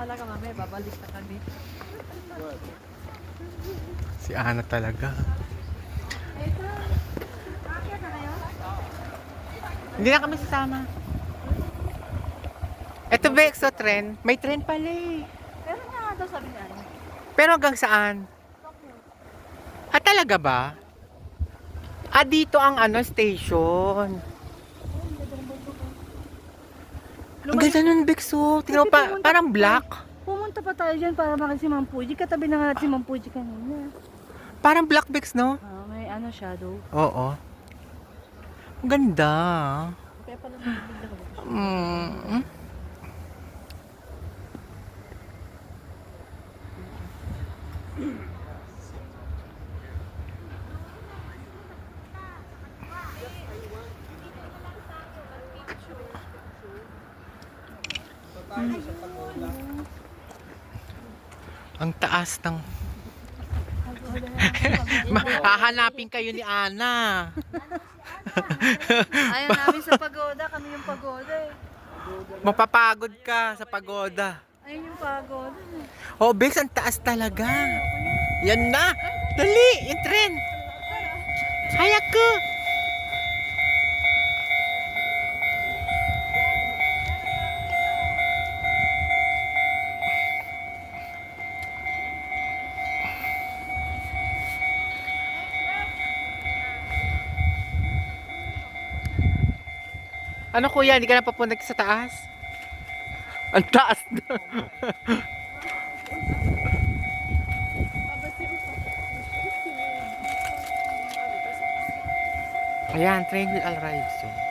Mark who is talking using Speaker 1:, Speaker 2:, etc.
Speaker 1: bahala ka mamaya, babalik na kami.
Speaker 2: Si Ana talaga.
Speaker 1: Ito, akit na kayo?
Speaker 2: Hindi na kami sasama. Ito ba exo tren? May tren pala eh.
Speaker 1: Pero nga daw sabi niya.
Speaker 2: Pero hanggang saan? Ah, talaga ba? Ah, dito ang station. Ang ganda nun, Bexo. Tingnan mo pa, parang black.
Speaker 1: Pumunta pa tayo dyan para makita si Ma'am Puji. Katabi na nga natin si Ma'am Puji kanina.
Speaker 2: Parang black, Bex, no?
Speaker 1: May shadow.
Speaker 2: Oo. Ang ganda.
Speaker 1: Kaya pala nabibigla ko.
Speaker 2: Mm. Ang taas ng... Hahanapin kayo ni Ana.
Speaker 1: Ayaw namin sa pagoda. Kami yung pagoda eh.
Speaker 2: Mapapagod ka sa pagoda.
Speaker 1: Ayun yung pagoda.
Speaker 2: Oh, Bex, ang taas talaga. Yan na. Dali, yung tren. Hayak ko. Ano kuya, hindi ka na papunta sa taas? Ang taas na. Ayan, train will arrive soon.